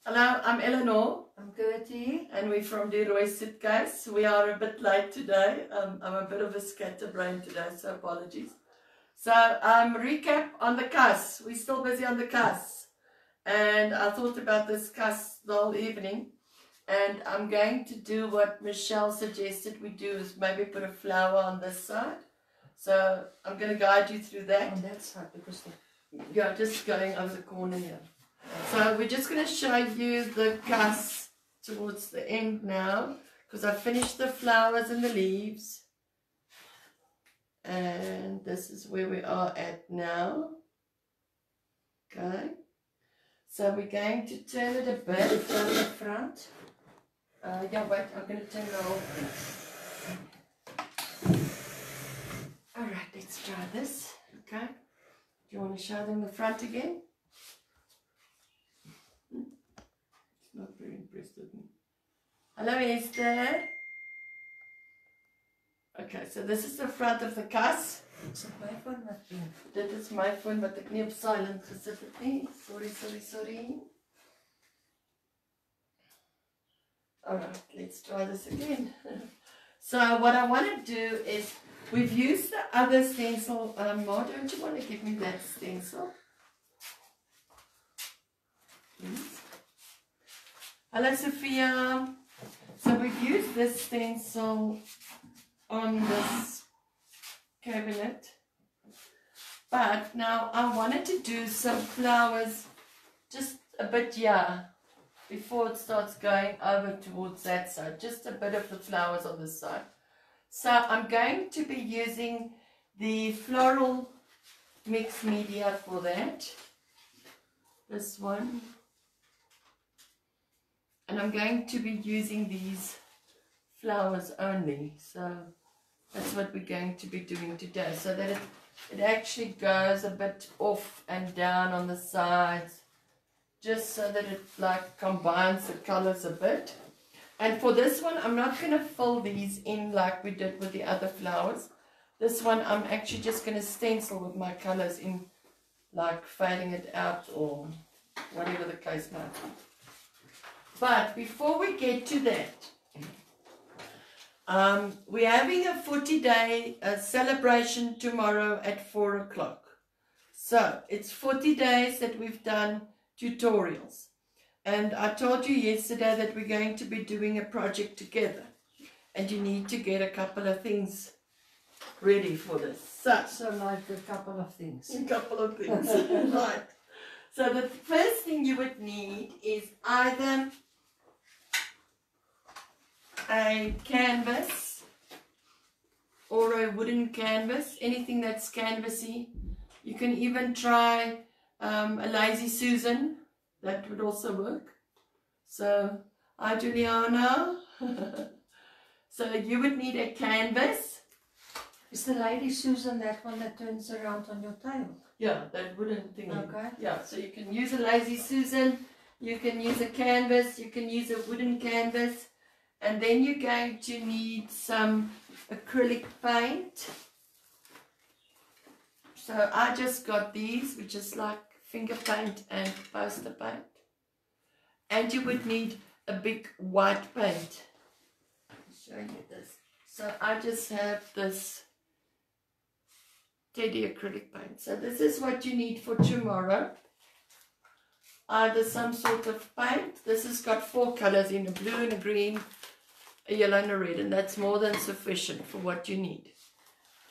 Hello, I'm Eleanor. I'm Gertie. And we're from the Roy Suitcase. We are a bit late today. I'm a bit of a scatterbrain today, so apologies. So, recap on the cuss. We're still busy on the cuss. And I thought about this cuss the whole evening. And I'm going to do what Michelle suggested we do, is maybe put a flower on this side. So, I'm going to guide you through that. On that side, because Yeah, just going over the corner here. So we're just going to show you the cuss towards the end now, because I finished the flowers and the leaves. And this is where we are at now. Okay. So we're going to turn it a bit from the front. Yeah, wait, I'm going to turn the whole thing. Alright, let's try this. Okay. Do you want to show them the front again? Not very impressed with me. Hello, Esther. Okay, so this is the front of the cuss. Is het my phone wat doen? Dit is my phone wat ek nie op silent gesit het nie. Sorry. Alright, let's try this again. So what I want to do is, we've used the other stencil. Ma, don't you want to give me that stencil? Please. Hello, Sophia. So we've used this stencil on this cabinet, but now I wanted to do some flowers just a bit before it starts going over towards that side, just a bit of the flowers on this side. So I'm going to be using the floral mix media for that, this one. And I'm going to be using these flowers only. So that's what we're going to be doing today. So that it actually goes a bit off and down on the sides. Just so that it like combines the colors a bit. And for this one, I'm not going to fill these in like we did with the other flowers. This one, I'm actually just going to stencil with my colors in, like fading it out or whatever the case might be. But before we get to that, we're having a 40-day celebration tomorrow at 4 o'clock. So it's 40 days that we've done tutorials. And I told you yesterday that we're going to be doing a project together. And you need to get a couple of things ready for this. So like a couple of things. A couple of things, right. So the first thing you would need is either a canvas or a wooden canvas, anything that's canvassy. You can even try a Lazy Susan, that would also work. So, hi Juliana. So you would need a canvas. Is the Lady Susan that one that turns around on your tail? Yeah, that wooden thing. Okay. Yeah, so you can use a Lazy Susan, you can use a canvas, you can use a wooden canvas. And then you're going to need some acrylic paint. So I just got these, which is like finger paint and poster paint. And you would need a big white paint. I'll show you this. So I just have this Teddy acrylic paint. So this is what you need for tomorrow. Either some sort of paint. This has got 4 colors in, a blue and a green, a yellow and a red, and that's more than sufficient for what you need.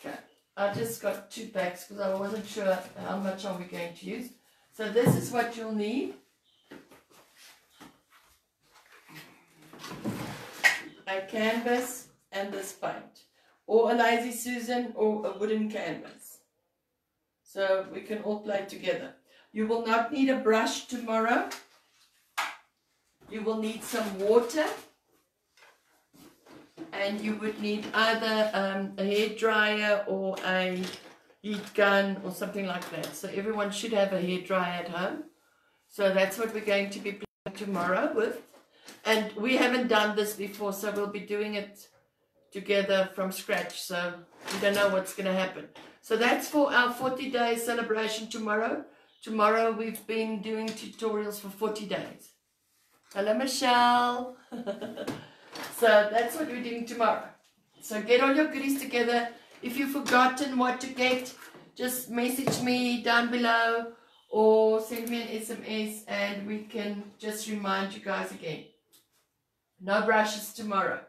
Okay, I just got 2 packs because I wasn't sure how much are we going to use. So this is what you'll need. A canvas and this paint, or a Lazy Susan or a wooden canvas. So we can all play together. You will not need a brush tomorrow. You will need some water. And you would need either a hair dryer or a heat gun or something like that. So everyone should have a hair dryer at home. So that's what we're going to be playing tomorrow with. And we haven't done this before, so we'll be doing it together from scratch. So we don't know what's going to happen. So that's for our 40-day celebration tomorrow. Tomorrow we've been doing tutorials for 40 days. Hello, Michelle. So that's what we're doing tomorrow. So get all your goodies together. If you've forgotten what to get, just message me down below or send me an SMS and we can just remind you guys again. No brushes tomorrow.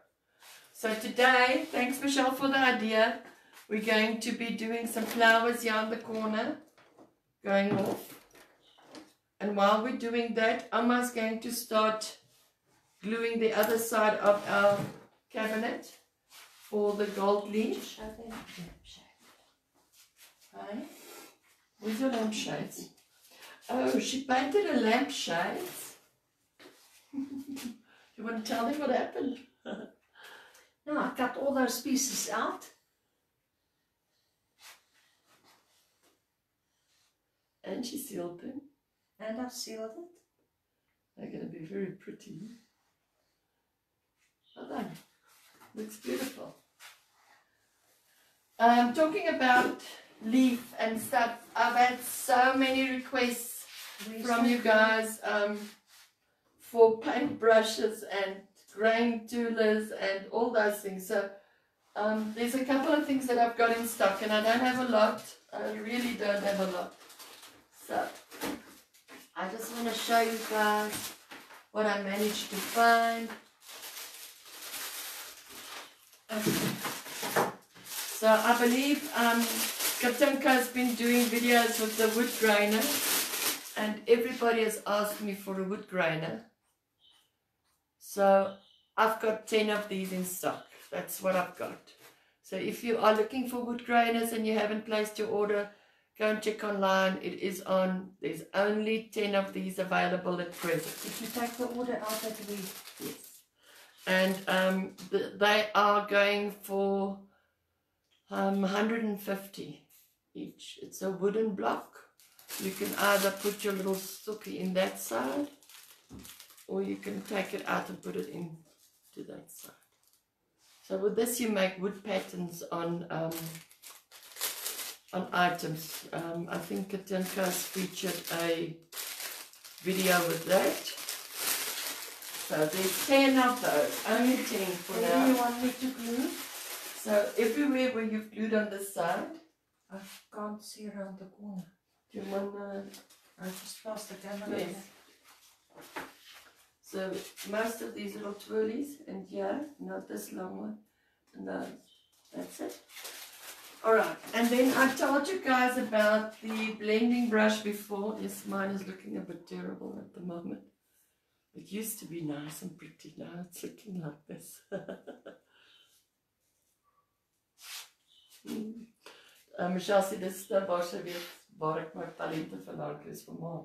So today, thanks Michelle for the idea, we're going to be doing some flowers here on the corner, going off. And while we're doing that, Emma's going to start gluing the other side of our cabinet for the gold leaf. Hi. Where's your lampshades? Oh, she painted her lampshades. You want to tell them what happened? No, I cut all those pieces out. And she sealed them. And I've sealed it. They're going to be very pretty. Well done. Looks beautiful. Talking about leaf and stuff, I've had so many requests from you guys for paint brushes and grain toolers and all those things. So there's a couple of things that I've got in stock and I don't have a lot. I really don't have a lot. So I just want to show you guys what I managed to find. Okay. So I believe Katinka has been doing videos with the wood grainer and everybody has asked me for a wood grainer. So I've got 10 of these in stock. That's what I've got. So if you are looking for wood grainers and you haven't placed your order, go and check online. It is on. There's only 10 of these available at present. Did you take the order out that week? Yes. And they are going for 150 each. It's a wooden block. You can either put your little suki in that side or you can take it out and put it into that side. So with this you make wood patterns on items. I think Katinka has featured a video with that. So there's 10 of those, only 10 for now. Where do you want me to glue? So everywhere where you've glued on this side. I can't see around the corner. Do you want to? I just passed the camera. Yes. So most of these little twirlies, and yeah, not this long one, and those. That's it. Alright, and then I told you guys about the blending brush before. Yes, mine is looking a bit terrible at the moment. It used to be nice and pretty, now it's looking like this. Michelle sê dis waar sy weet waar ek my talente vandaan kry vir ma.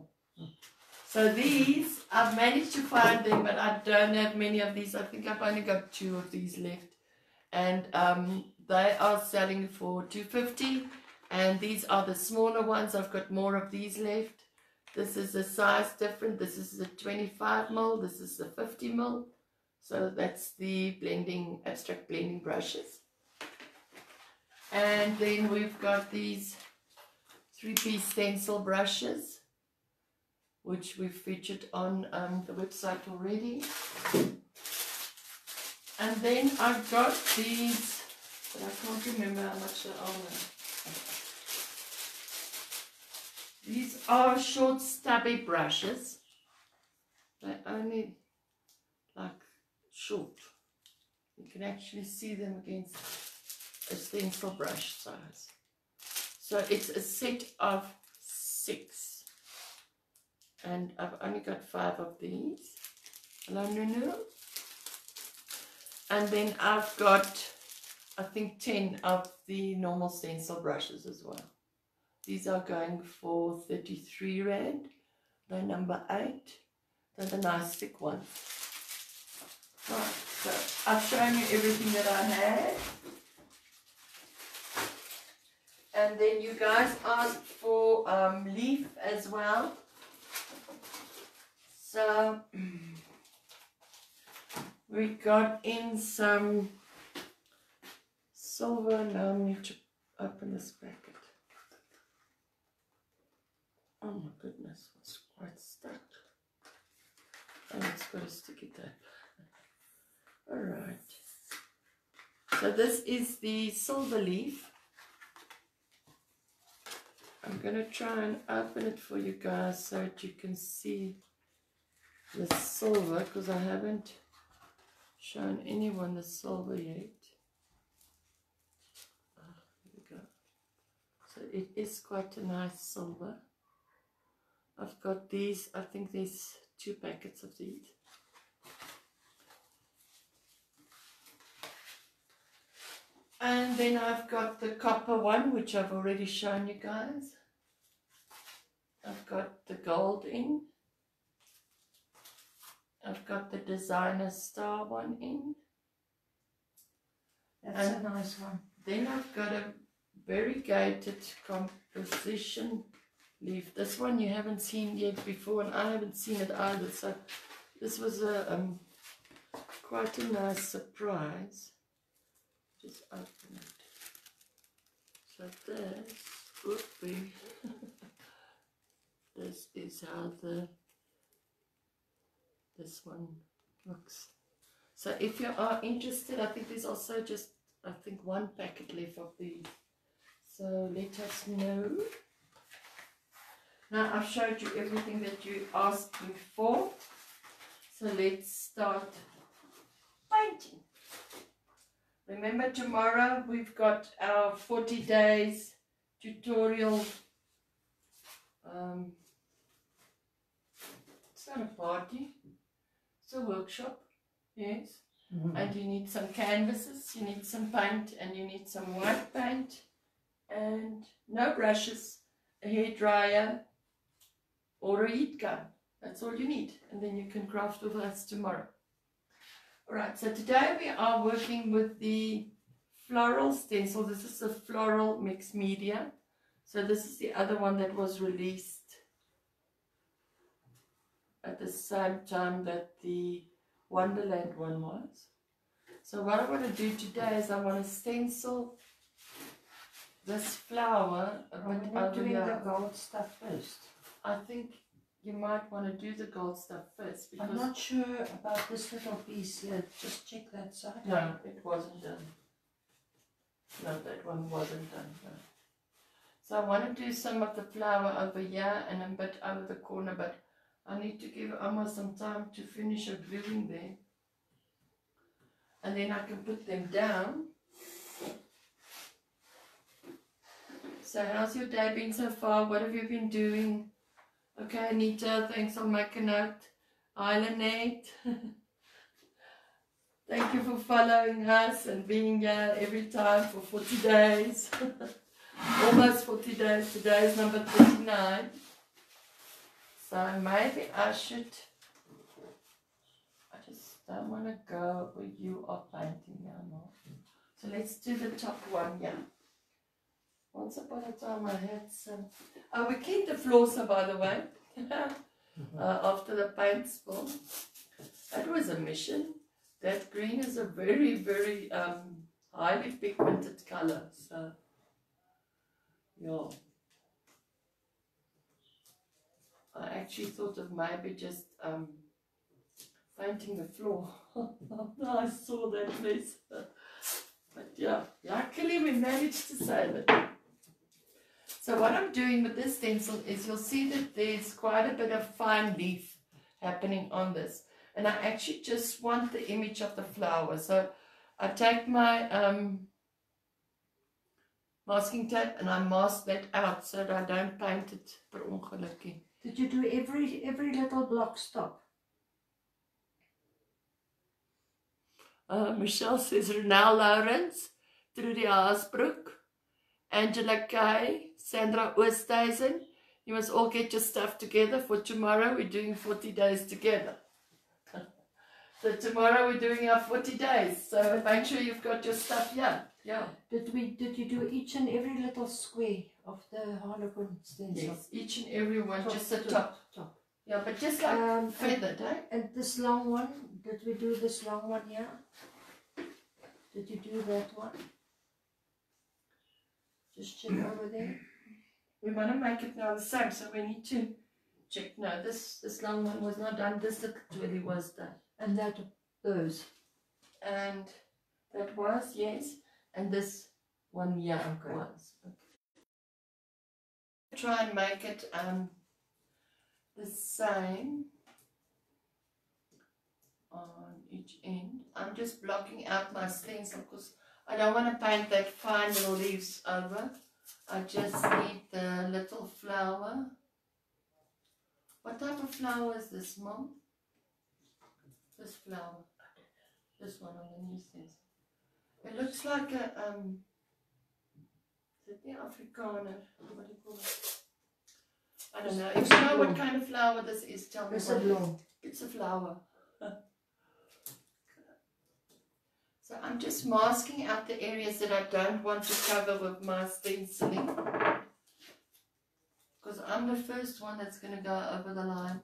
So these, I've managed to find them, but I don't have many of these. I think I've only got 2 of these left. And they are selling for $2.50. And these are the smaller ones. I've got more of these left. This is a size different. This is the 25mm. This is the 50mm. So that's the blending, abstract blending brushes. And then we've got these 3-piece stencil brushes, which we've featured on the website already. And then I've got these, but I can't remember how much they are now. These are short stubby brushes. They're only like short. You can actually see them against a stencil brush size. So it's a set of 6. And I've only got 5 of these. Hello, Nunu. And then I've got, I think, 10 of the normal stencil brushes as well. These are going for 33 Rand. They're number 8. They're the nice thick ones. Right, so I've shown you everything that I had. And then you guys asked for leaf as well. So we got in some silver. Now I need to open this packet. Oh my goodness, it's quite stuck. And it's got a sticky tape. Alright. So this is the silver leaf. I'm going to try and open it for you guys so that you can see the silver, because I haven't shown anyone the silver yet. Here we go. So it is quite a nice silver. I've got these, I think there's 2 packets of these. And then I've got the copper one, which I've already shown you guys. I've got the gold in. I've got the designer star one in. That's a nice one. Then I've got a variegated composition leaf. This one you haven't seen yet before, and I haven't seen it either. So this was a quite a nice surprise. Just open it. So this would be this is how this one looks. So if you are interested, I think there's also just, I think, 1 packet left of these. So let us know. Now I've showed you everything that you asked me for. So let's start painting. Remember, tomorrow we've got our 40 days tutorial. It's not a party, it's a workshop, yes. And you need some canvases, you need some paint, and you need some white paint, and no brushes, a hair dryer, or a heat gun. That's all you need, and then you can craft with us tomorrow. Alright, so today we are working with the floral stencil. This is a floral mixed media. So this is the other one that was released at the same time that the Wonderland one was. So what I want to do today is I want to stencil this flower a bit We're over doing here. the gold stuff first. I think you might want to do the gold stuff first, because I'm not sure about this little piece here. Just check that side. no, it wasn't done. No, that one wasn't done. No. So I want to do some of the flower over here and a bit over the corner, but I need to give Amma some time to finish her gluing there. And then I can put them down. So how's your day been so far? What have you been doing? Okay, Anita, thanks. I'll make a note. Hi, Lynette. Thank you for following us and being here every time for 40 days. Almost 40 days. Today is number 39. So maybe I just don't want to go where you are painting now. No? So let's do the top one, yeah. Once upon a time I had some... Oh, we cleaned the floor, so by the way, after the paint spill. That was a mission. That green is a very, very highly pigmented color. So, yeah. I actually thought of maybe just painting the floor. I saw that mess. But yeah, luckily we managed to save it. So what I'm doing with this stencil is you'll see that there's quite a bit of fine leaf happening on this. And I actually just want the image of the flower. So I take my masking tape and I mask that out so that I don't paint it per ongelukkie. Did you do every little block stop? Michelle says Renelle Lawrence, Trudy Haasbroek, Angela Kay, Sandra Oosthuizen. You must all get your stuff together for tomorrow. We're doing 40 days together. So tomorrow we're doing our 40 days. So make sure you've got your stuff here. Yeah. Did you do each and every little square of the Harlequin stencil? Yes, each and every one, Top just the to top. top. Yeah, but just like feathered, eh? And this long one, did we do this long one here? Did you do that one? Just check over there. We want to make it now the same, so we need to check. No, this long one was not done. This really was done. And that, those. And that was, yes. And this one, yeah, Okay. was. Okay. Try and make it the same on each end. I'm just blocking out my stencil because I don't want to paint that fine little leaves over. I just need the little flower. What type of flower is this, Mom? This flower. This one on the new stencil. It looks like a is it the Afrikaner? What do you call it? I don't know. If you know what kind of flower this is, tell me. It's a bloom. It's a flower. So I'm just masking out the areas that I don't want to cover with my stenciling. Because I'm the first one that's going to go over the line.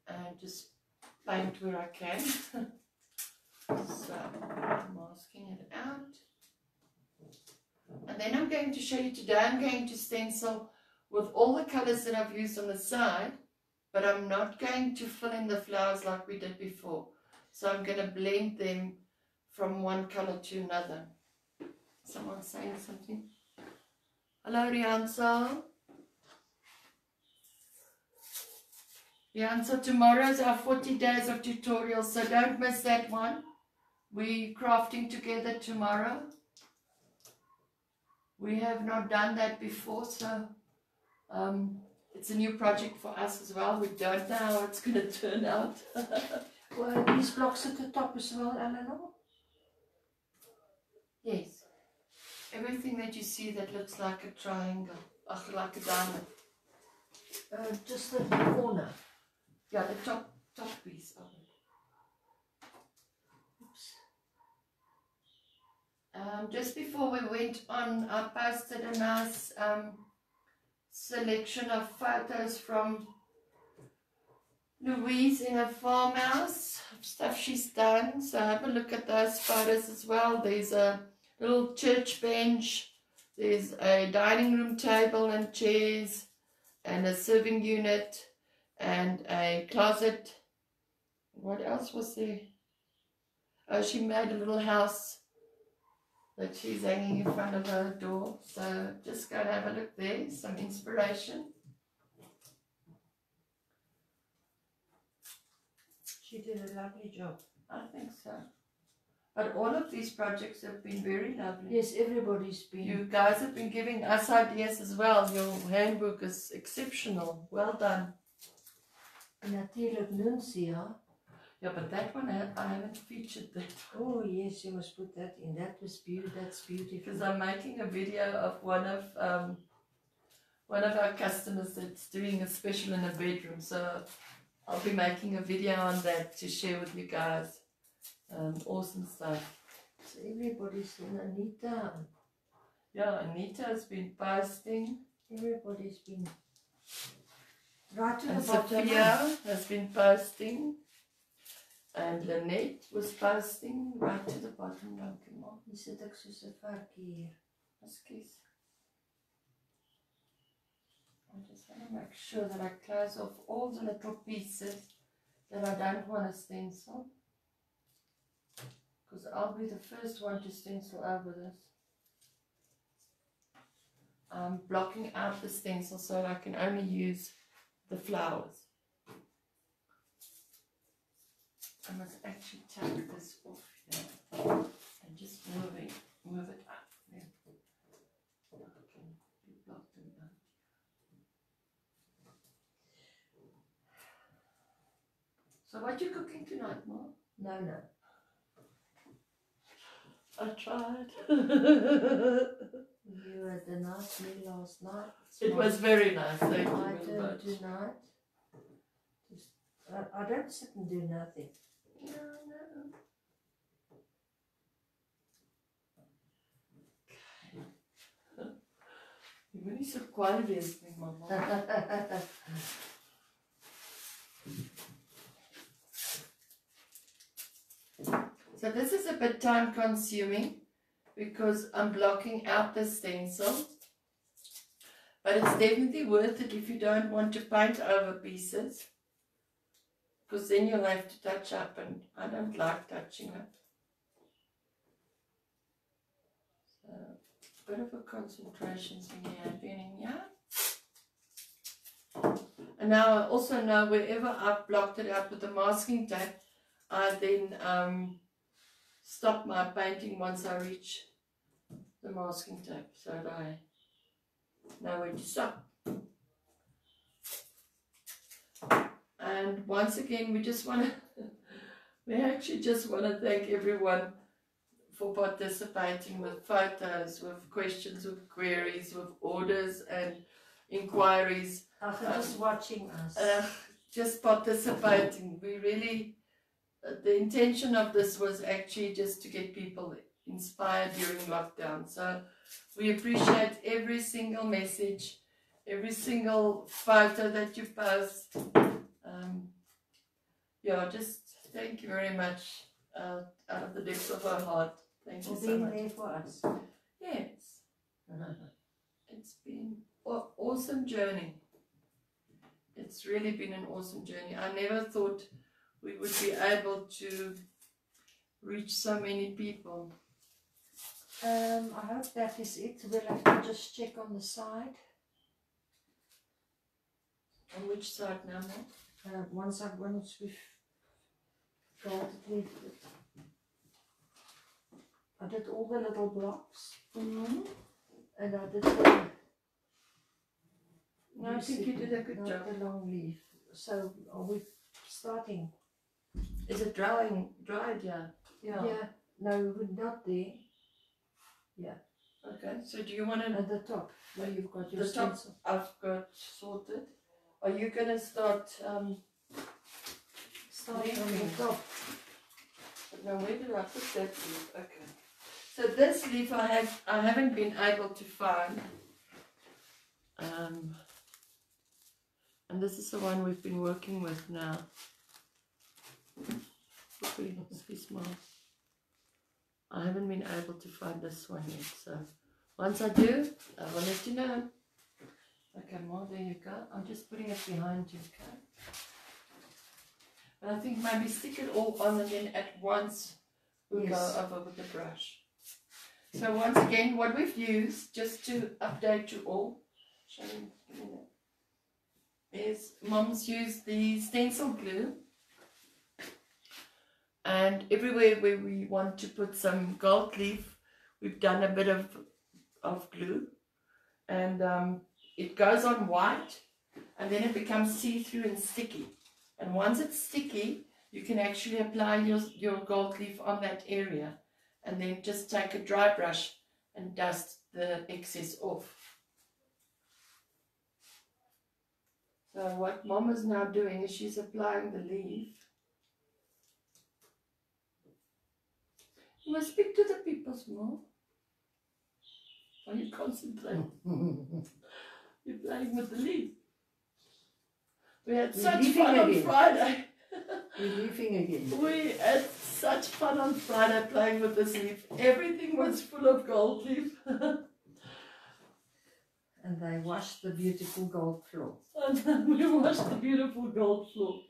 And just paint where I can. So, masking it out. And then I'm going to show you today, I'm going to stencil with all the colors that I've used on the side. But I'm not going to fill in the flowers like we did before. So I'm going to blend them from one color to another. Someone's saying something. Hello, Rianso. Rianso, tomorrow's our 40 days of tutorials, so don't miss that one. We're crafting together tomorrow. We have not done that before, so it's a new project for us as well. We don't know how it's going to turn out. Well, these blocks at the top as well, Eleanor? Yes. Everything that you see that looks like a triangle, like a diamond. Just the corner. Yeah, the top piece of it. Oops. Just before we went on, I posted a nice selection of photos from Louise in a farmhouse, stuff she's done. So have a look at those photos as well. There's a little church bench, there's a dining room table and chairs, and a serving unit, and a closet. What else was there? Oh, she made a little house that she's hanging in front of her door. So just go and have a look there, some inspiration. She did a lovely job. I think so. But all of these projects have been very lovely. Yes, everybody's been. You guys have been giving us ideas as well. Your handbook is exceptional. Well done. Natuurlijk Nuncia. Yeah, but that one I haven't featured that. Oh yes, you must put that in. That was beautiful. That's beautiful. Because I'm making a video of one of our customers that's doing a special in a bedroom. So I'll be making a video on that to share with you guys. Awesome stuff. So everybody's in Anita. Yeah, Anita has been posting. Everybody's been right to And the bottom. Sophia has been posting. And Lynette was posting right to the bottom. Dankie ma. Hier sit ek soos 'n varkie hier. Excuse. I just want to make sure that I close off all the little pieces that I don't want to stencil. Because I'll be the first one to stencil over this. I'm blocking out the stencil so that I can only use the flowers. I must actually take this off here and just move it up there. I can block them out. So what you cooking tonight, Mom? No. I tried. You had a nice meal last night. It was very nice. Thank you I very do much. tonight. Just, I don't sit and do nothing. No. Je moet niet zo kwaad wees met mama. So this is a bit time consuming because I'm blocking out the stencil. But it's definitely worth it if you don't want to paint over pieces, because then you'll have to touch up, and I don't like touching up. So, a bit of a concentration thing happening here. And now I also know wherever I've blocked it out with the masking tape, I then stop my painting once I reach the masking tape, so that I know when to stop. And once again, we actually just want to thank everyone for participating with photos, with questions, with queries, with orders and inquiries. Just watching us. Just participating. We really, the intention of this was actually just to get people inspired during lockdown. So we appreciate every single message, every single photo that you post. Yeah, just thank you very much out of the depths of our heart. Thank you so much. Being there for us. Yes. It's been an awesome journey. It's really been an awesome journey. I never thought we would be able to reach so many people. I hope that is it. We'll have to just check on the side. On which side now, Mom? Once we've got it, I did all the little blocks. And I did the... No, I think you did a good job. The long leaf. So are we starting? Is it dried? Yeah. Yeah. No, not there. Yeah. Okay. So do you want to? At the top, where you've got your the top. stencil. I've got sorted. Are you gonna start? Starting on the top. Now where did I put that leaf? Okay. So this leaf I haven't been able to find. And this is the one we've been working with now. Excuse me. I haven't been able to find this one yet, so once I do, I will let you know. Okay, Ma, there you go. I'm just putting it behind you, okay? But I think maybe stick it all on and then at once we'll go over with the brush. So once again, what we've used, just to update you all, is Mom's used the stencil glue, and everywhere where we want to put some gold leaf, we've done a bit of glue, and it goes on white, and then it becomes see-through and sticky. And once it's sticky, you can actually apply your gold leaf on that area, and then just take a dry brush and dust the excess off. So what Mom is now doing is she's applying the leaf. You must speak to the people's Mom. Are you concentrating? You're playing with the leaf. We had such fun on Friday. We're leafing again. We had such fun on Friday playing with this leaf. Everything was full of gold leaf. And they washed the beautiful gold floor. And then we washed the beautiful gold floor.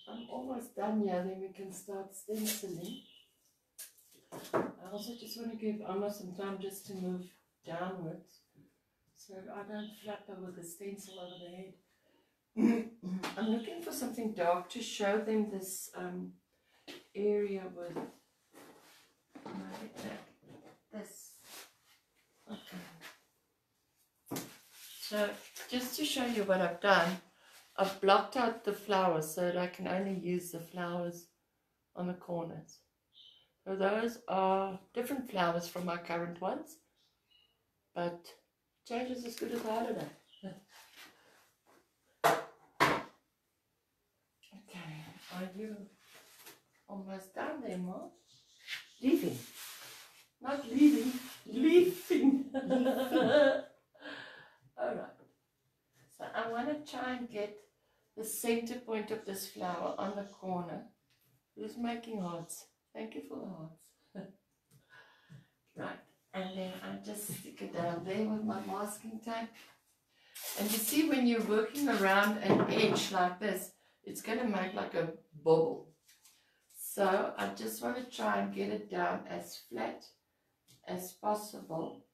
I'm almost done here, then we can start stenciling. I also just want to give Amma some time just to move downwards, so I don't flap her with the stencil over the head. I'm looking for something dark to show them this area with this. Okay. So just to show you what I've done, I've blocked out the flowers so that I can only use the flowers on the corners. So those are different flowers from my current ones, but change is as good as a holiday. Okay, are you almost done there, Mom? Leafing. Not leaving, leafing. Alright. So I want to try and get the center point of this flower on the corner. Who's making hearts? Thank you for the hearts. Right, and then I just stick it down there with my masking tape. And you see, when you're working around an edge like this, it's going to make like a bubble. So I just want to try and get it down as flat as possible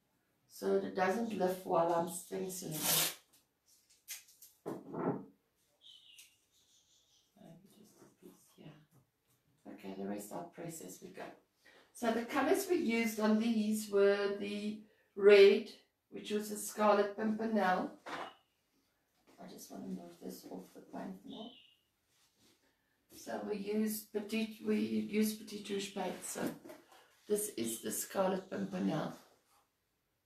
so that it doesn't lift while I'm stenciling it. Maybe just a piece here. Okay, the rest I'll press as we go. So the colors we used on these were the red, which was a Scarlet Pimpernel. I just want to move this off the paint now. So we used Petite Rouge paint. So this is the Scarlet Pimpernel,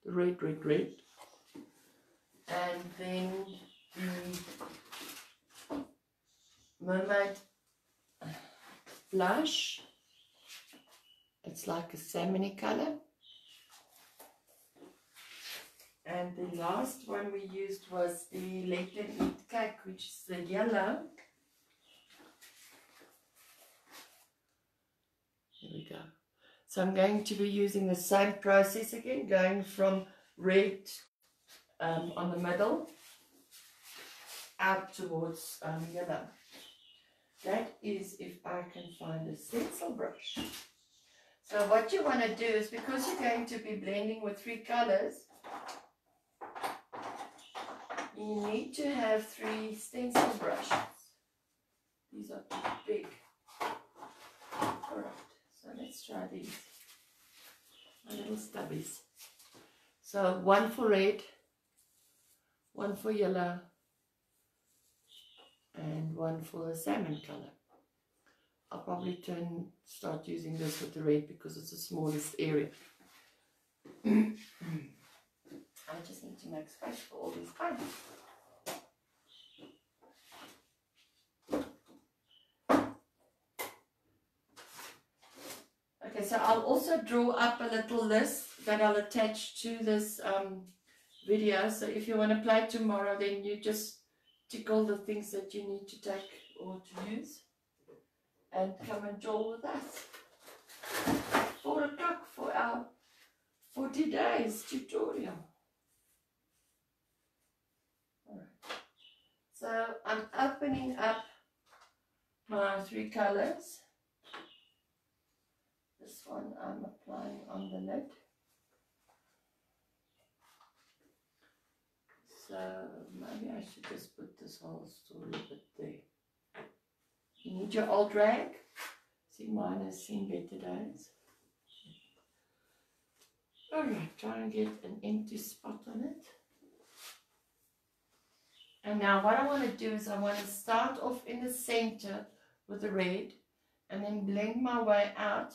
the red. And then the Mermaid Blush. It's like a salmony color. And the last one we used was the Let Them Eat Cake, which is the yellow. Here we go. So I'm going to be using the same process again, going from red on the middle out towards yellow. That is if I can find a stencil brush. So what you want to do is, because you're going to be blending with 3 colors, you need to have 3 stencil brushes. These are big. Alright, so let's try these. My little stubbies. So 1 for red, 1 for yellow, and 1 for the salmon color. I'll probably start using this with the red because it's the smallest area. I just need to make space for all these paints. Okay, so I'll also draw up a little list that I'll attach to this video. So if you want to play tomorrow, then you just tick all the things that you need to take or to use and come and draw with us. 4 o'clock for our 40 days tutorial. Alright. So I'm opening up my 3 colors. This one I'm applying on the lid. So maybe I should just put this whole story a bit there. You need your old rag. See, mine has seen better days. Alright, try and get an empty spot on it. And now what I want to do is I want to start off in the center with the red and then blend my way out,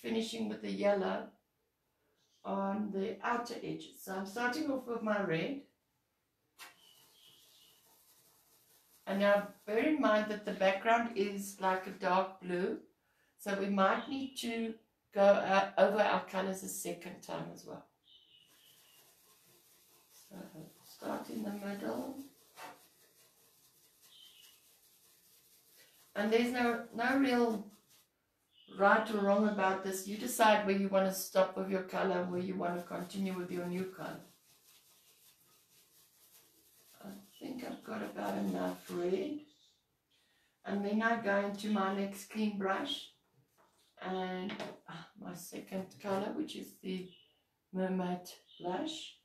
finishing with the yellow on the outer edges. So I'm starting off with my red. And now bear in mind that the background is like a dark blue, so we might need to go over our colors a second time as well. So start in the middle. And there's no real right or wrong about this. You decide where you want to stop with your color and where you want to continue with your new color. I think I've got about enough red. And then I go into my next clean brush and my second color, which is the Mermaid Blush.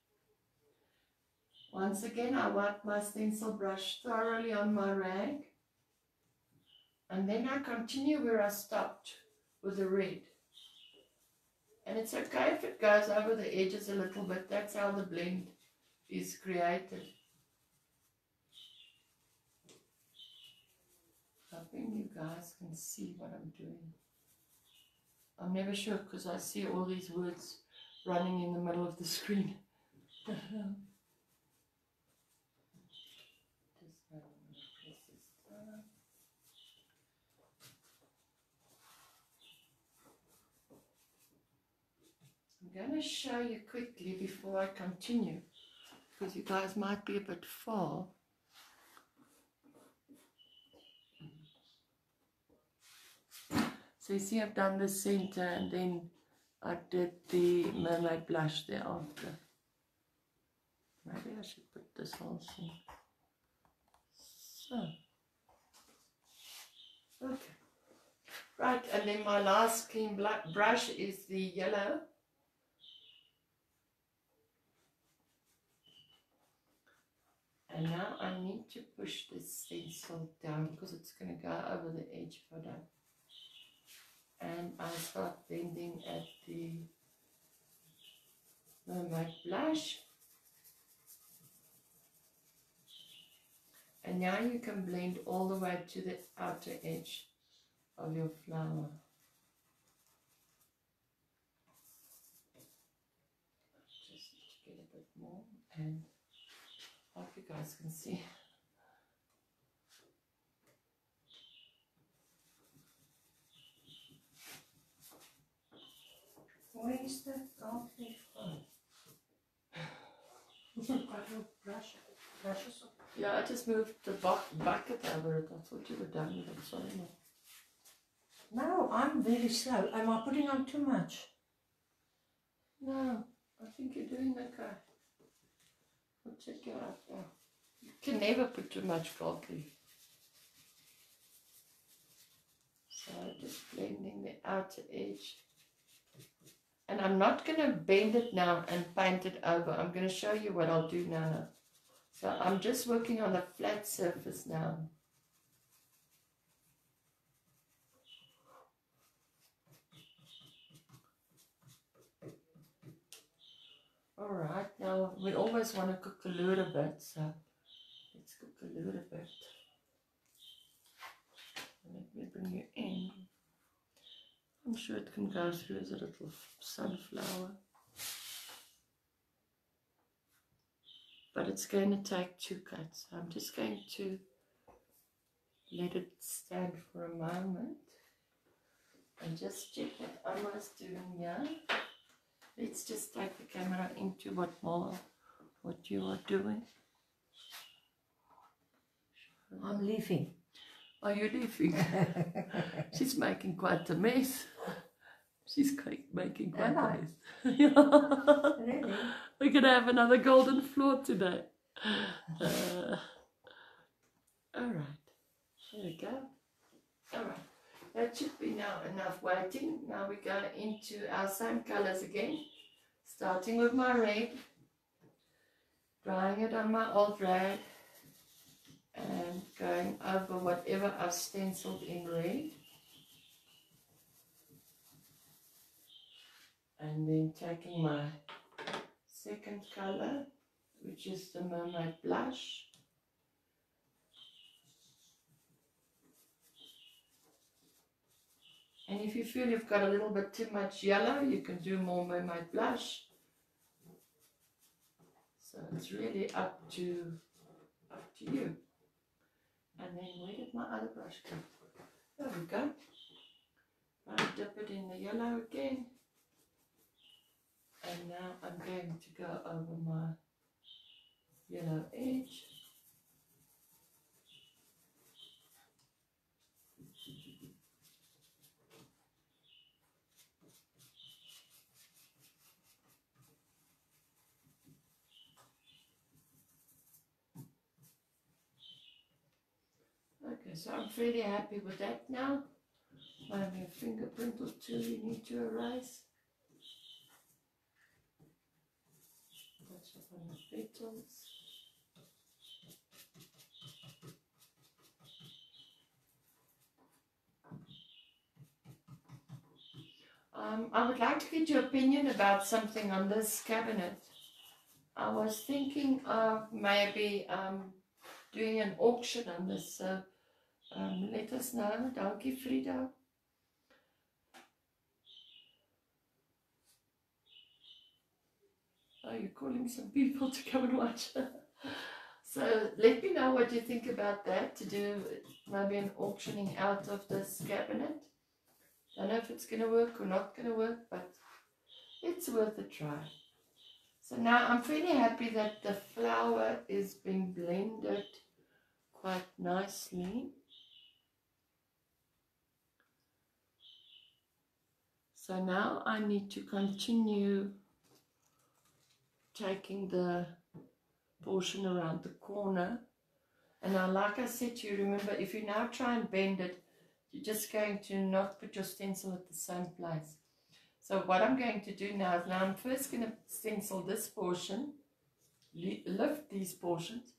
Once again, I wipe my stencil brush thoroughly on my rag. And then I continue where I stopped with the red. And it's okay if it goes over the edges a little bit. That's how the blend is created. Hoping you guys can see what I'm doing. I'm never sure because I see all these words running in the middle of the screen. I'm going to show you quickly before I continue, because you guys might be a bit far. So you see I've done the center and then I did the mermaid blush thereafter. Maybe I should put this whole thing. So, okay. Right, and then my last clean brush is the yellow. And now I need to push this stencil down because it's going to go over the edge if I don't. And I start blending at the mermaid blush. And now you can blend all the way to the outer edge of your flower. Just need to get a bit more, and I hope you guys can see. Where is the goldfish from? You've got your brushes up. Yeah, I just moved the bucket over it. I thought you were done with it. Sorry. No, I'm very slow. Am I putting on too much? No, I think you're doing okay. I'll check you out now. You can never put too much gold leaf. So just blending the outer edge. And I'm not going to bend it now and paint it over. I'm going to show you what I'll do now. So I'm just working on a flat surface now. Alright, now we always want to cook a little bit, so let's cook a little bit. Let me bring you in. I'm sure it can go through as a little sunflower. But it's going to take 2 cuts. I'm just going to let it stand for a moment and just check what Emma's doing here. Let's just take the camera into what you are doing. I'm leaving. Are you leaving? She's making quite a mess. She's making quite a mess. Yeah. Really? We're going to have another golden floor today. Alright. There we go. Alright. That should be now enough waiting. Now we go into our same colors again. Starting with my red. Drying it on my old rag. And going over whatever I've stenciled in red. And then taking my second color, which is the mermaid blush. And if you feel you've got a little bit too much yellow, you can do more mermaid blush. So it's really up to you. And then where did my other brush go? There we go. I'll dip it in the yellow again. And now I'm going to go over my yellow edge. Okay, so I'm fairly happy with that now. Maybe a fingerprint or two you need to erase. Touch up on the petals. I would like to get your opinion about something on this cabinet. I was thinking of maybe doing an auction on this, so let us know. Dankie, Frida. Oh, you're calling some people to come and watch. So let me know what you think about that, to do maybe an auctioning out of this cabinet. Don't know if it's going to work or not going to work, but it's worth a try. So now I'm fairly happy that the flower is being blended quite nicely. So now I need to continue taking the portion around the corner. And now, like I said to you, remember, if you now try and bend it, you're just going to not put your stencil at the same place. So what I'm going to do now is, now I'm first going to stencil this portion, lift these portions,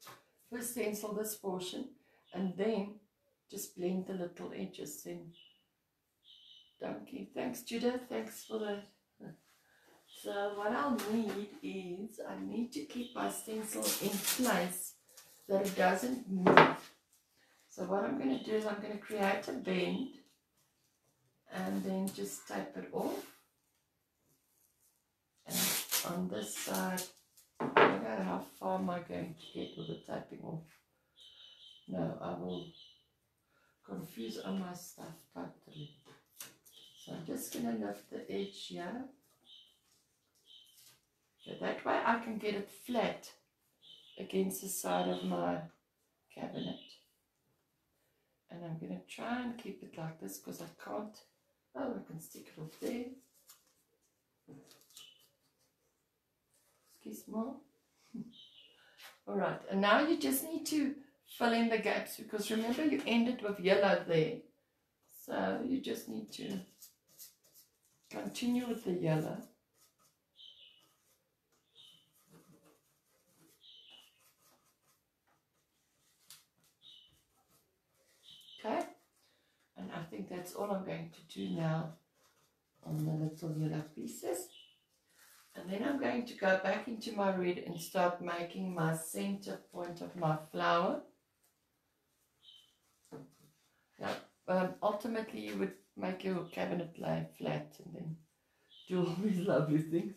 first stencil this portion, and then just blend the little edges in. Donkey. Thanks, Judith. Thanks for that. So what I'll need is, I need to keep my stencil in place that it doesn't move. So what I'm going to do is I'm going to create a bend and then just tape it off. And on this side, I don't know how far am I going to get with the taping off. No, I will confuse all my stuff totally. So I'm just going to lift the edge here. So that way I can get it flat against the side of my cabinet. And I'm going to try and keep it like this because I can't. Oh, I can stick it off there. Excuse me. Alright, and now you just need to fill in the gaps because remember you ended with yellow there. So you just need to continue with the yellow. Okay, and I think that's all I'm going to do now on the little yellow pieces. And then I'm going to go back into my red and start making my center point of my flower. Now, ultimately you would make your cabinet lay flat and then do all these lovely things.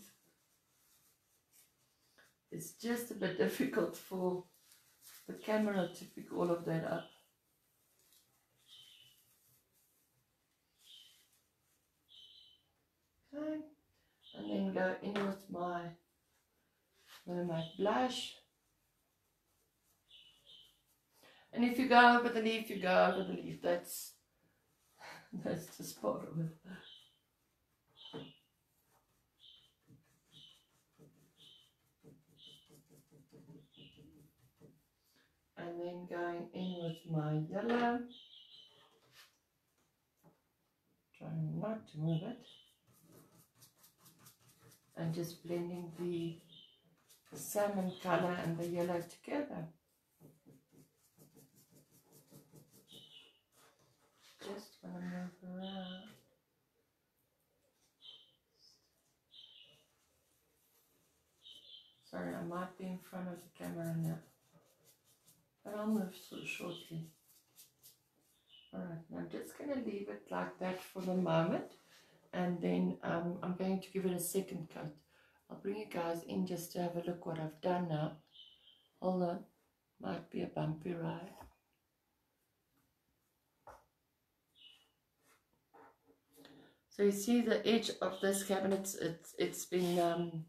It's just a bit difficult for the camera to pick all of that up. Okay, and then go in with my mermaid blush. And if you go over the leaf, you go over the leaf. That's just part of it. And then going in with my yellow. Trying not to move it. And just blending the salmon color and the yellow together. Just want to move around. Sorry, I might be in front of the camera now, but I'll move so shortly. Alright, now I'm just going to leave it like that for the moment, and then I'm going to give it a second coat. I'll bring you guys in just to have a look what I've done now. Hold on, might be a bumpy ride. So you see the edge of this cabinet, it's been,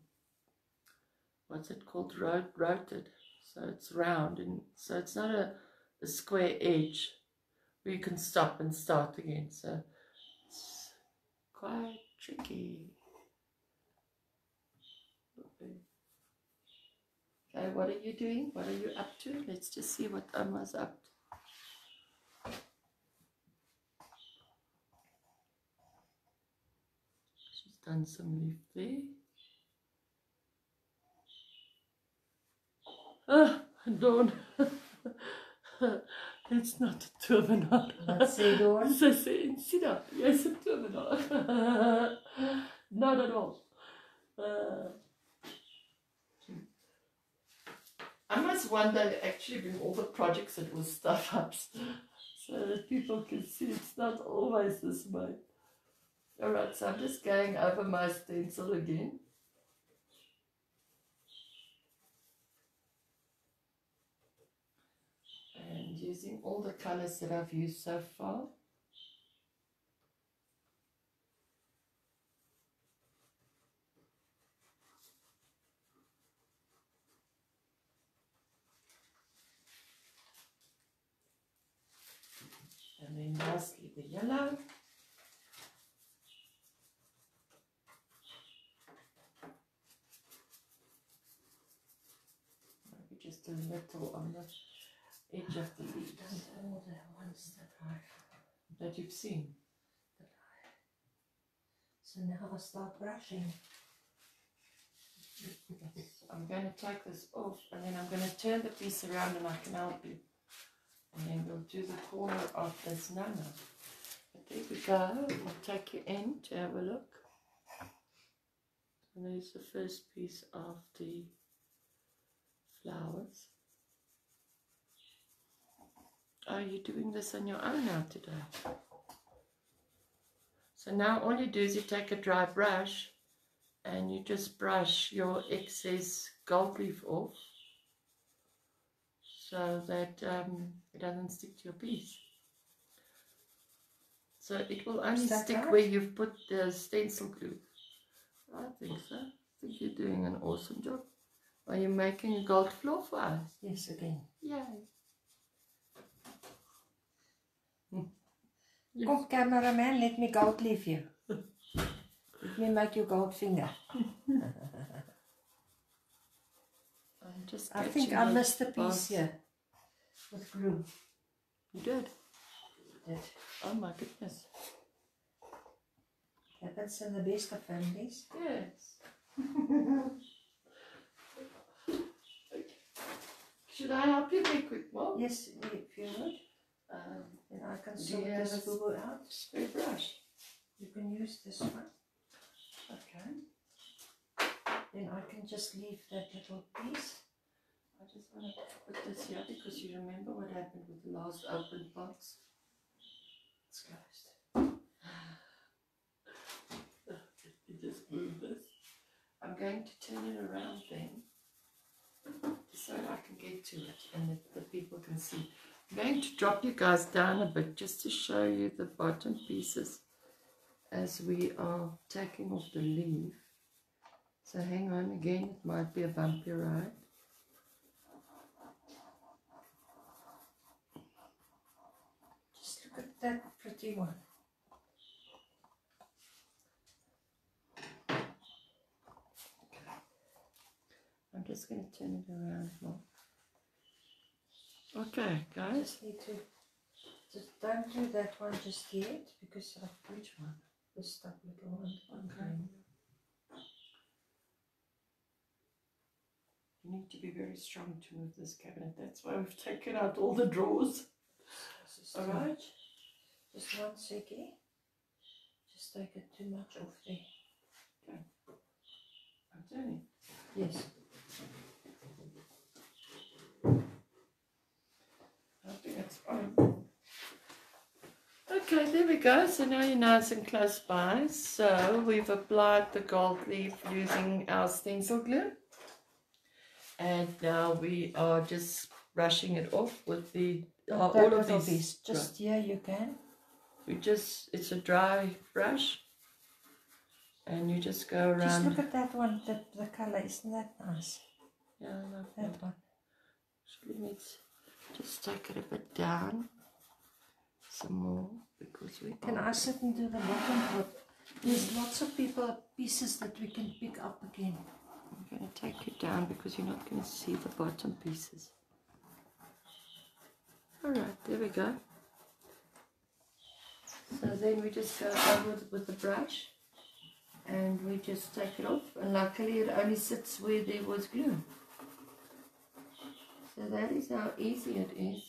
what's it called, rotated. So it's round, and so it's not a square edge where you can stop and start again. So it's quite tricky. Okay, what are you doing? What are you up to? Let's just see what Emma's up to. She's done some leaf there. Ah, Dawn. It's not a turbanot. Let's say, Dawn. Sit up. Yes, a turbanot. Not at all. I must one day actually bring all the projects that will stuff up so that people can see it's not always this way. Alright, so I'm just going over my stencil again. And using all the colors that I've used so far. And then lastly the yellow. just a little on the edge of the leaves. Done all the ones that you've seen. So now I'll start brushing. I'm going to take this off and then I'm going to turn the piece around and I can help you. And then we'll do the corner of this nana. But there we go. I'll take you in to have a look. And there's the first piece of the flowers. Are you doing this on your own now today? So now all you do is you take a dry brush and you just brush your excess gold leaf off so that it doesn't stick to your piece. So it will only stick right? where you've put the stencil glue. I think so. I think you're doing an awesome job. Are you making a gold floor for us? Yes, again. Yay. Yes. Come, cameraman, let me gold leaf you. Let me make you gold finger. I think I missed a piece here with glue. You did? Did. Oh my goodness. Happens in the best of families. Yes. Should I help you very quick, Mom? Yes, if you would. Then I can sort have this boo out. Spray brush. You can use this one. Okay. Then I can just leave that little piece. I just want to put this here because you remember what happened with the last open box. It's closed. You just move this. I'm going to turn it around then so I can get to it and the people can see. I'm going to drop you guys down a bit just to show you the bottom pieces as we are taking off the leaf. So hang on again, it might be a bumpy ride. Just look at that pretty one. I'm just going to turn it around more. Okay, guys. Just need to, just don't do that one just yet because of which one? The stuck little one. Okay. You need to be very strong to move this cabinet. That's why we've taken out all the drawers. All right. Just one second. Just take it too much off there. Okay. I'm turning. Yes. I think it's on. Okay, there we go. So now you're nice and close by. So we've applied the gold leaf using our stencil glue. And now we are just brushing it off with the all of these. Just here you can. It's a dry brush. And you just go around. Just look at that one, the colour, isn't that nice? Yeah, I love that one. Actually, let's just take it a bit down some more because we can I sit and do the bottom part? There's lots of pieces that we can pick up again. I'm going to take you down because you're not going to see the bottom pieces. Alright, there we go. So then we just go over with the brush and we just take it off, and luckily it only sits where there was glue. So that is how easy it is.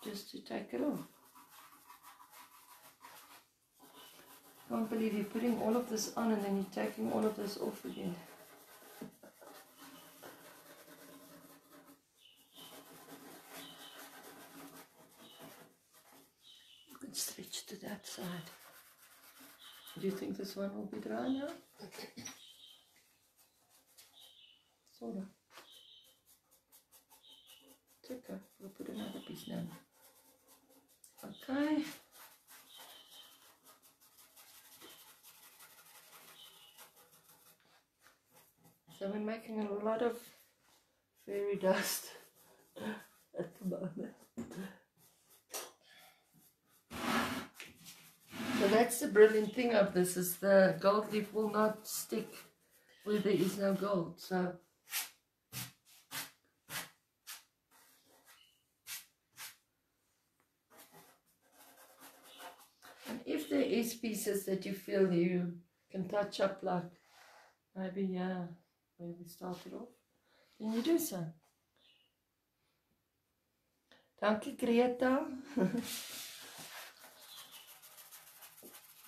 Just to take it off. Can't believe you're putting all of this on and then you're taking all of this off again. You can stretch to that side. Do you think this one will be dry now? Sort of. It's okay. We'll put another piece now. Okay. So we're making a lot of fairy dust at the moment. So that's that's the brilliant thing of this, is the gold leaf will not stick where there is no gold. So and if there is pieces that you feel you can touch up, like maybe where we started off, then you do so. Dankie Greta.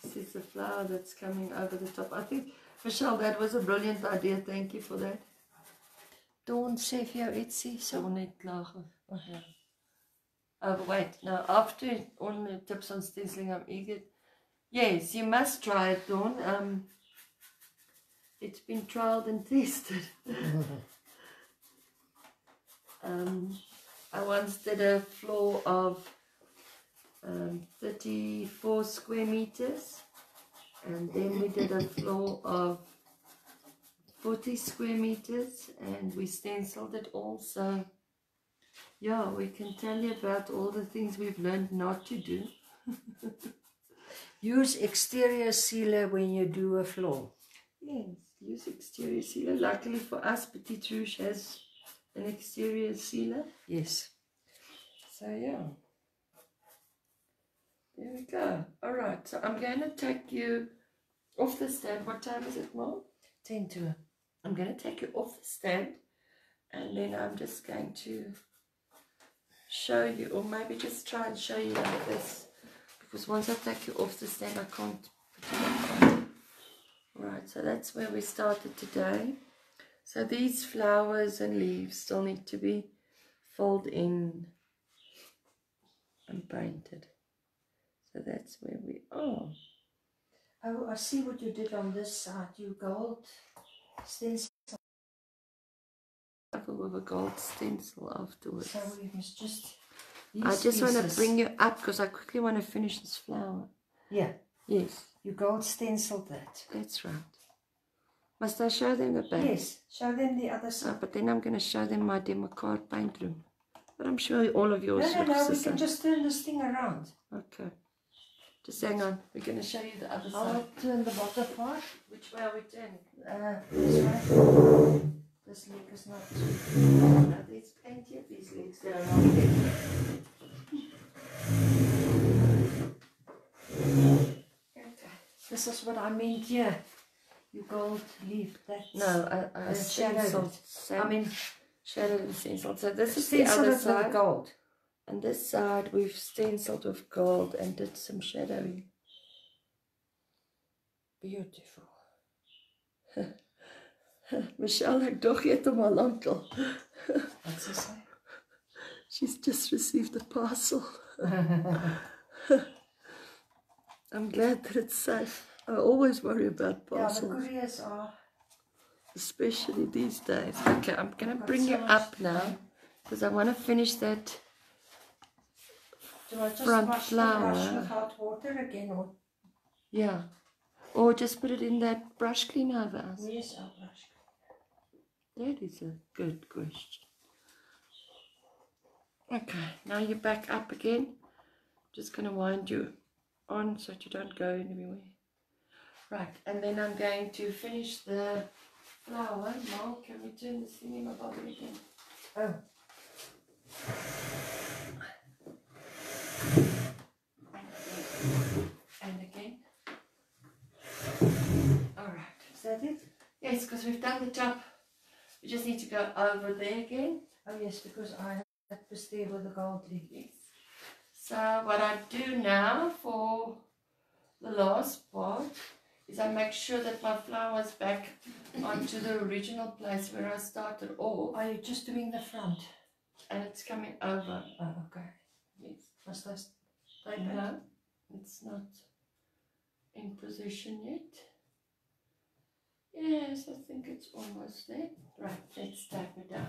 This is the flower that's coming over the top. I think, Michelle, that was a brilliant idea. Thank you for that. Dawn sê vir jou ietsie so. Dawn het klaar. Oh, wait. No, after all the tips on stenciling, I'm eager. Yes, you must try it, Dawn. It's been trialed and tested. I once did a floor of 34 square meters, and then we did a floor of 40 square meters, and we stenciled it all. So yeah, we can tell you about all the things we've learned not to do. Use exterior sealer when you do a floor. Yes, use exterior sealer. Luckily for us, Petite Rouge has an exterior sealer. Yes. So yeah, there we go. All right, so I'm going to take you off the stand. What time is it, Mom? 10 to. I'm going to take you off the stand, and then I'm just going to show you, or maybe just try and show you like this, because once I take you off the stand, I can't put it back on. Right, so that's where we started today. So these flowers and leaves still need to be filled in and painted. So that's where we are. Oh, I see what you did on this side. You gold stencil. Cover with a gold stencil afterwards. So we must just. I just want to bring you up because I quickly want to finish this flower. Yeah. Yes. You gold stenciled that. That's right. Must I show them the back? Yes. Show them the other side. But then I'm going to show them my Democard paint room. But I'm sure all of yours looks No, the we same. can just turn this thing around. Okay. Just hang on. We're going to show you the other side. I'll turn the bottom part. Which way are we turning? This way. This leg is not too. No, there's plenty of these legs that are not there. Okay. This is what I meant here. You gold leaf that. No, I stenciled. I mean, shadowed the stencil. So this is the other side. With gold. And this side we've stenciled with gold and did some shadowing. Beautiful. Michelle, ek dog jy het hom al lankal. What's she say? She's just received a parcel. I'm glad that it's safe. I always worry about parcels. Yeah, the couriers are. Especially these days. Okay, I'm going to bring you up now because I want to finish that front flower. Brush with hot water again, or? Yeah. Or just put it in that brush cleaner of ours. Yes, I'll brush. That is a good question. Okay, now you're back up again. Just going to wind you on so that you don't go anywhere. Right, and then I'm going to finish the flower. Now, can we turn this thing in my body again? Oh. And again. Alright. Is that it? Yes, because we've done the top. We just need to go over there again. Oh yes, because I had to stay with the gold leaf. Yes. So what I do now for the last part is I make sure that my flower's back onto the original place where I started off. Are you just doing the front? And it's coming over. Oh, okay. Yes. Must I stay back? No, it's not in position yet. Yes, I think it's almost there. Right, let's tape it down.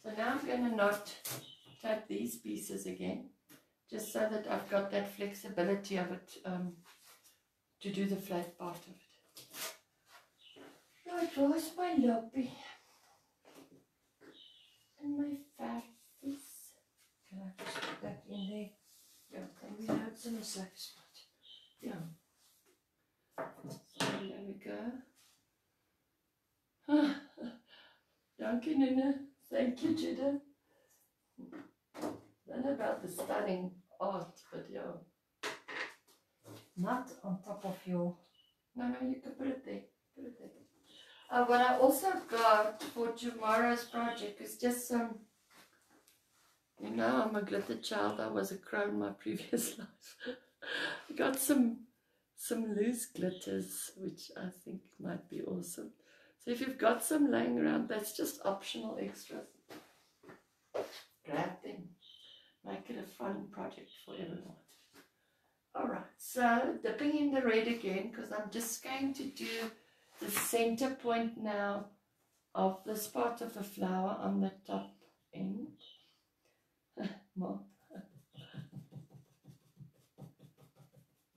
So now I'm going to not tape these pieces again, just so that I've got that flexibility of it to do the flat part of it. Right, where's my lobby? And my face. Can I just put that in there? Yeah, We know it's in a safe spot. yeah. Dankie, Nina. Thank you, Judah. Don't know about the stunning art, but yeah. Not on top of your... No, you can put it there. Put it there. What I also got for tomorrow's project is just some, you know, I'm a glitter child. I was a crow in my previous life. I got some loose glitters, which I think might be awesome. So if you've got some laying around, that's just optional extras. Grab them. Make it a fun project for everyone. Alright, so dipping in the red again, because I'm just going to do the center point now of this part of the flower on the top end. More.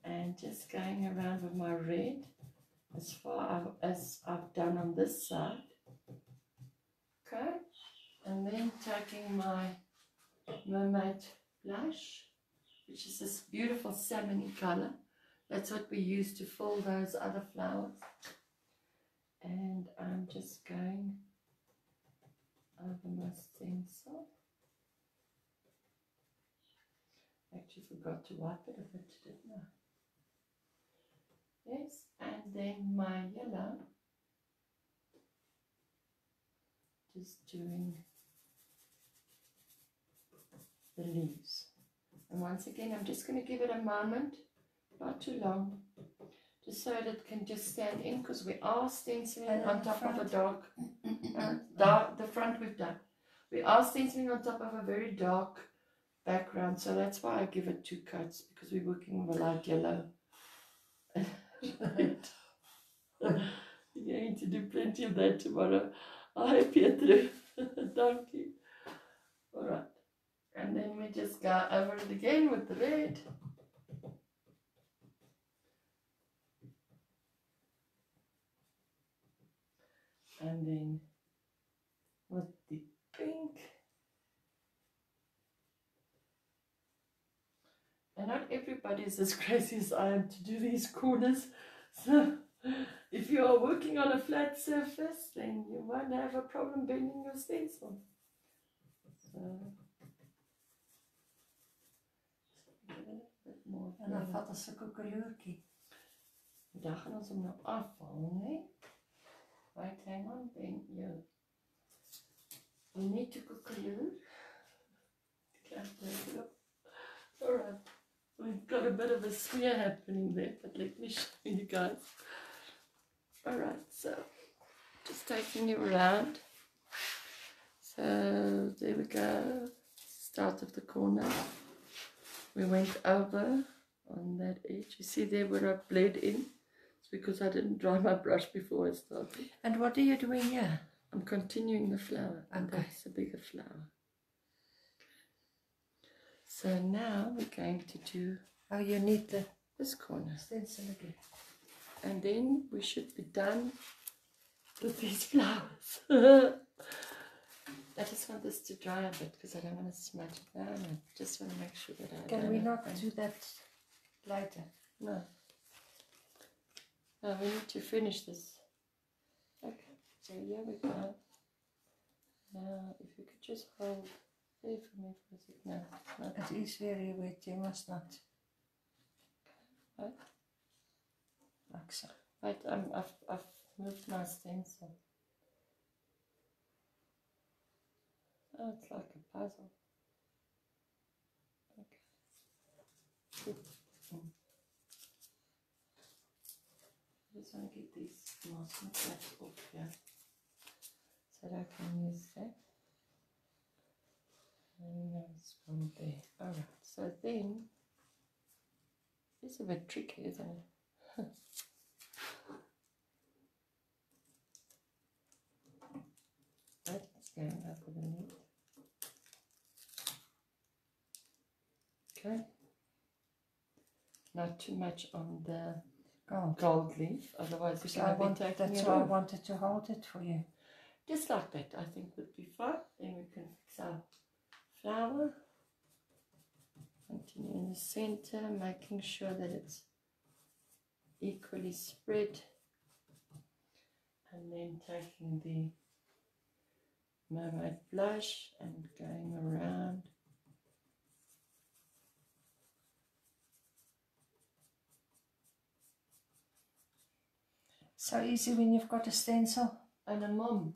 And just going around with my red as far as I've done on this side. Okay, and then taking my mermaid blush, which is this beautiful salmony color. That's what we use to fill those other flowers. And I'm just going over my stencil. Actually forgot to wipe it a bit, didn't I? Yes, and then my yellow. Just doing the leaves. And once again, I'm just going to give it a moment, not too long, just so that it can just stand in, because we are stenciling on top of a dark, the front we've done. We are stenciling on top of a very dark background, so that's why I give it 2 coats, because we're working with a light yellow. You're going to do plenty of that tomorrow. Hi, Pietro. Thank you. All right. And then we just go over it again with the red. And then with the pink. And not everybody is as crazy as I am to do these corners. So if you are working on a flat surface, then you won't have a problem bending your stencil. So a little bit more. En dan vat het sulke kleurtjie. Daar gaan ons hom nou afval, né? Wait, hang on, then you need to cook a little. Alright, we've got a bit of a smear happening there, but let me show you guys. Alright, so just taking you around. So there we go, start of the corner. We went over on that edge. You see there where I bled in? It's because I didn't dry my brush before I started. And what are you doing here? I'm continuing the flower. And Okay. that's a bigger flower. So now we're going to do Oh, you need the this corner. stencil again. And then we should be done with these flowers. I just want this to dry a bit because I don't want to smudge it down. I just want to make sure that I Can we not do that later? No. No, we need to finish this. Okay, so here we go. Now, if you could just hold there for me for a second. No, not. It is very wet, you must not. Right. Like so. Wait, I've moved my stencil. Oh, it's like a puzzle. Okay. I just want to get these masking caps off here so that I can use that. And that's from there. Alright, so then it's a bit tricky, isn't it? That's going up with the net. Okay. Not too much on the gold leaf, otherwise That's why I wanted to hold it for you. Just like that, I think would be fine. Then we can fix our flower. Continue in the center, making sure that it's equally spread. And then taking the mermaid blush and going around. So easy when you've got a stencil. And a mum.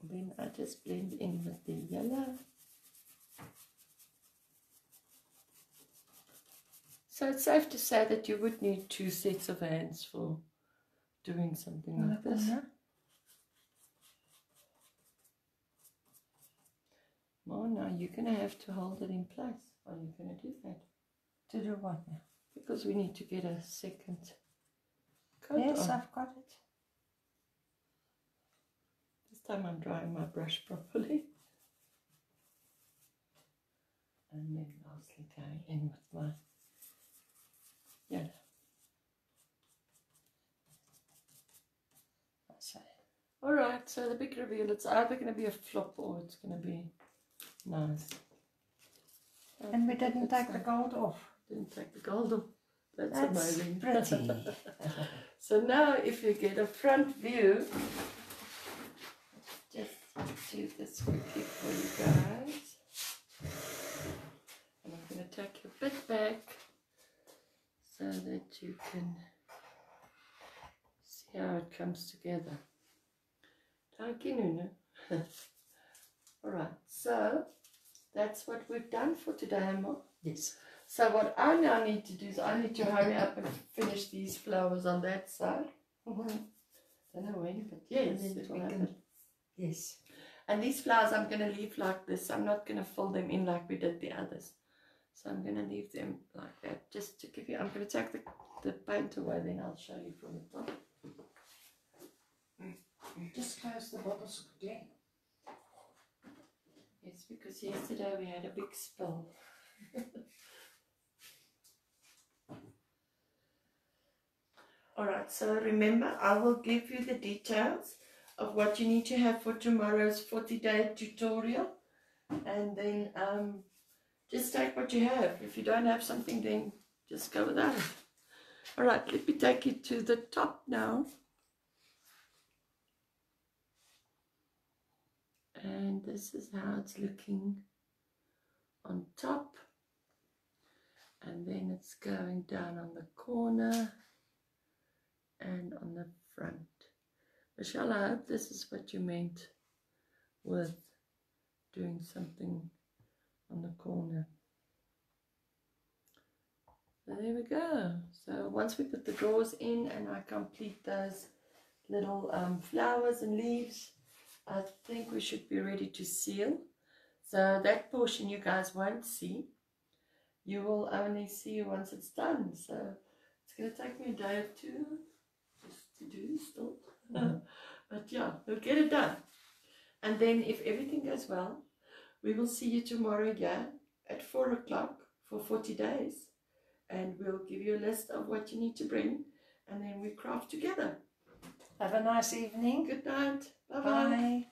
Then I just blend in with the yellow. So it's safe to say that you would need 2 sets of hands for doing something like this. Oh, now you're going to have to hold it in place. Are you going to do that? To do what now? Because we need to get a second coat Yes, on. I've got it. This time I'm drying my brush properly. And then lastly going in with my yellow. Alright, so the big reveal, it's either going to be a flop or it's going to be nice. And we didn't take the gold off. Didn't take the gold off. That's amazing. Pretty. So now if you get a front view, just do this quickly for you guys. And I'm going to take your bit back so that you can see how it comes together. Alright, so that's what we've done for today, Emma. Yes. So what I now need to do is I need to hurry up and finish these flowers on that side. Don't know when, but yes, it will happen. Yes. And these flowers I'm going to leave like this. I'm not going to fill them in like we did the others. So I'm going to leave them like that, just to give you, I'm going to take the paint away, then I'll show you from the top. Just close the bottles quickly. Yes, because yesterday we had a big spill. Alright, so remember, I will give you the details of what you need to have for tomorrow's 40-day tutorial. And then just take what you have. If you don't have something, then just go without it. Alright, let me take you to the top now. And this is how it's looking on top. And then it's going down on the corner and on the front. Michelle, I hope this is what you meant with doing something on the corner. So there we go. So once we put the drawers in and I complete those little flowers and leaves, I think we should be ready to seal. So that portion you guys won't see. You will only see once it's done. So it's going to take me a day or two just to do still. But yeah, we'll get it done. And then if everything goes well, we will see you tomorrow again at 4 o'clock for 40 days. And we'll give you a list of what you need to bring. And then we craft together. Have a nice evening. Good night. Bye-bye. Bye.